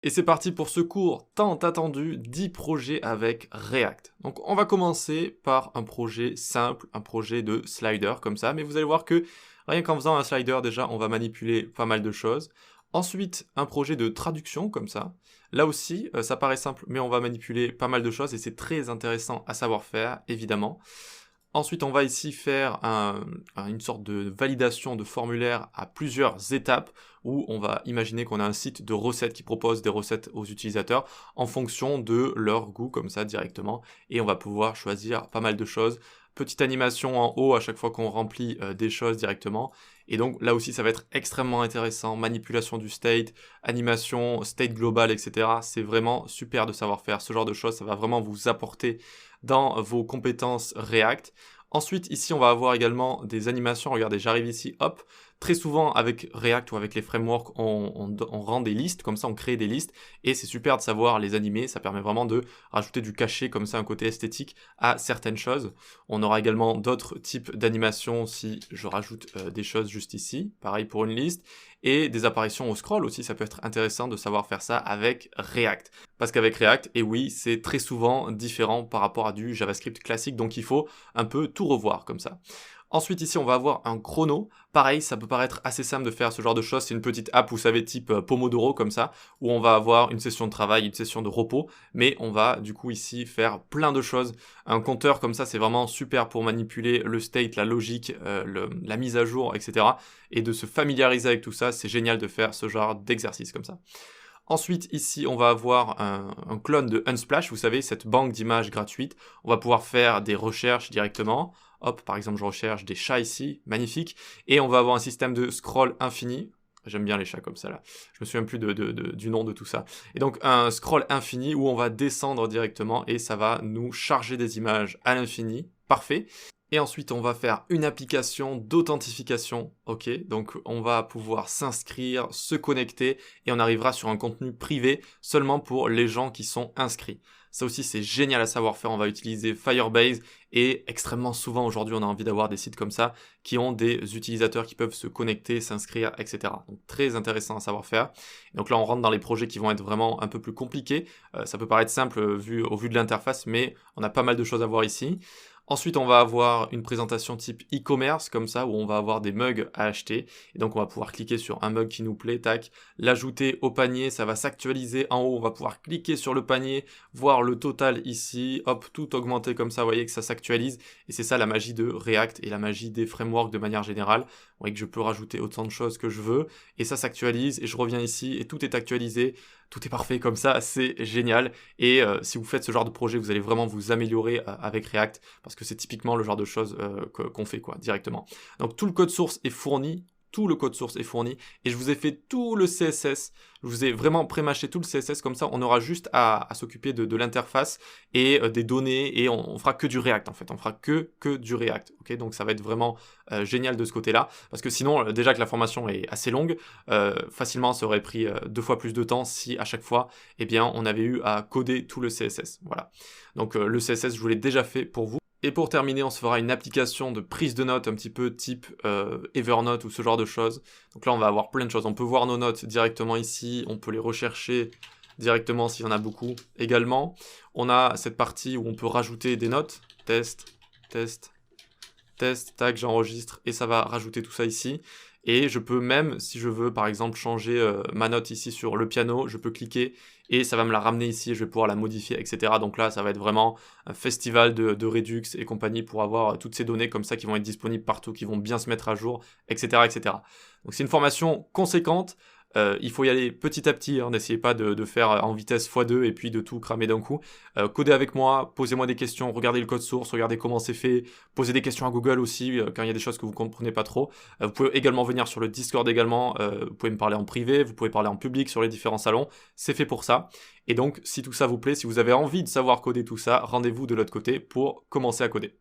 Et c'est parti pour ce cours tant attendu, 10 projets avec React. Donc on va commencer par un projet simple, un projet de slider comme ça, mais vous allez voir que rien qu'en faisant un slider déjà on va manipuler pas mal de choses. Ensuite un projet de traduction comme ça. Là aussi ça paraît simple mais on va manipuler pas mal de choses et c'est très intéressant à savoir faire évidemment. Ensuite, on va ici faire une sorte de validation de formulaire à plusieurs étapes où on va imaginer qu'on a un site de recettes qui propose des recettes aux utilisateurs en fonction de leur goût comme ça directement et on va pouvoir choisir pas mal de choses. Petite animation en haut à chaque fois qu'on remplit des choses directement et donc là aussi ça va être extrêmement intéressant, manipulation du state, animation, state global, etc. C'est vraiment super de savoir faire ce genre de choses, ça va vraiment vous apporter dans vos compétences React. Ensuite, ici, on va avoir également des animations. Regardez, j'arrive ici, hop. Très souvent, avec React ou avec les frameworks, on rend des listes, comme ça, on crée des listes. Et c'est super de savoir les animer. Ça permet vraiment de rajouter du cachet, comme ça, un côté esthétique à certaines choses. On aura également d'autres types d'animations si je rajoute des choses juste ici. Pareil pour une liste. Et des apparitions au scroll aussi, ça peut être intéressant de savoir faire ça avec React. Parce qu'avec React, et oui, c'est très souvent différent par rapport à du JavaScript classique, donc il faut un peu tout revoir comme ça. Ensuite ici on va avoir un chrono, pareil ça peut paraître assez simple de faire ce genre de choses, c'est une petite app vous savez type Pomodoro comme ça, où on va avoir une session de travail, une session de repos, mais on va du coup ici faire plein de choses. Un compteur comme ça c'est vraiment super pour manipuler le state, la logique, la mise à jour, etc. Et de se familiariser avec tout ça, c'est génial de faire ce genre d'exercice comme ça. Ensuite, ici, on va avoir un clone de Unsplash, vous savez, cette banque d'images gratuite. On va pouvoir faire des recherches directement. Hop, par exemple, je recherche des chats ici, magnifique. Et on va avoir un système de scroll infini. J'aime bien les chats comme ça, là. Je me souviens plus du nom de tout ça. Et donc, un scroll infini où on va descendre directement et ça va nous charger des images à l'infini. Parfait. Et ensuite, on va faire une application d'authentification, ok? Donc, on va pouvoir s'inscrire, se connecter, et on arrivera sur un contenu privé seulement pour les gens qui sont inscrits. Ça aussi, c'est génial à savoir faire. On va utiliser Firebase, et extrêmement souvent, aujourd'hui, on a envie d'avoir des sites comme ça, qui ont des utilisateurs qui peuvent se connecter, s'inscrire, etc. Donc, très intéressant à savoir faire. Donc là, on rentre dans les projets qui vont être vraiment un peu plus compliqués. Ça peut paraître simple au vu de l'interface, mais on a pas mal de choses à voir ici. Ensuite, on va avoir une présentation type e-commerce, comme ça, où on va avoir des mugs à acheter. Et donc, on va pouvoir cliquer sur un mug qui nous plaît, tac, l'ajouter au panier, ça va s'actualiser en haut. On va pouvoir cliquer sur le panier, voir le total ici, hop, tout augmenter comme ça, vous voyez que ça s'actualise. Et c'est ça la magie de React et la magie des frameworks de manière générale. Vous voyez que je peux rajouter autant de choses que je veux. Et ça s'actualise, et je reviens ici, et tout est actualisé. Tout est parfait comme ça, c'est génial. Et si vous faites ce genre de projet, vous allez vraiment vous améliorer avec React parce que c'est typiquement le genre de choses qu'on fait quoi, directement. Donc tout le code source est fourni. Tout le code source est fourni et je vous ai fait tout le CSS. Je vous ai vraiment pré-mâché tout le CSS comme ça. On aura juste à s'occuper de l'interface et des données et on fera que du React en fait. On fera que du React. Ok, donc ça va être vraiment génial de ce côté-là parce que sinon déjà que la formation est assez longue, facilement ça aurait pris 2 fois plus de temps si à chaque fois, eh bien, on avait eu à coder tout le CSS. Voilà. Donc le CSS, je vous l'ai déjà fait pour vous. Et pour terminer, on se fera une application de prise de notes un petit peu type Evernote ou ce genre de choses. Donc là, on va avoir plein de choses. On peut voir nos notes directement ici, on peut les rechercher directement s'il y en a beaucoup. Également, on a cette partie où on peut rajouter des notes. Test, tac, j'enregistre et ça va rajouter tout ça ici. Et je peux même, si je veux, par exemple, changer ma note ici sur le piano, je peux cliquer et ça va me la ramener ici et je vais pouvoir la modifier, etc. Donc là, ça va être vraiment un festival de Redux et compagnie pour avoir toutes ces données comme ça qui vont être disponibles partout, qui vont bien se mettre à jour, etc., etc. Donc c'est une formation conséquente. Il faut y aller petit à petit, hein, n'essayez pas de faire en vitesse x2 et puis de tout cramer d'un coup. Codez avec moi, posez-moi des questions, regardez le code source, regardez comment c'est fait, posez des questions à Google aussi quand il y a des choses que vous ne comprenez pas trop. Vous pouvez également venir sur le Discord également, vous pouvez me parler en privé, vous pouvez parler en public sur les différents salons, c'est fait pour ça. Et donc si tout ça vous plaît, si vous avez envie de savoir coder tout ça, rendez-vous de l'autre côté pour commencer à coder.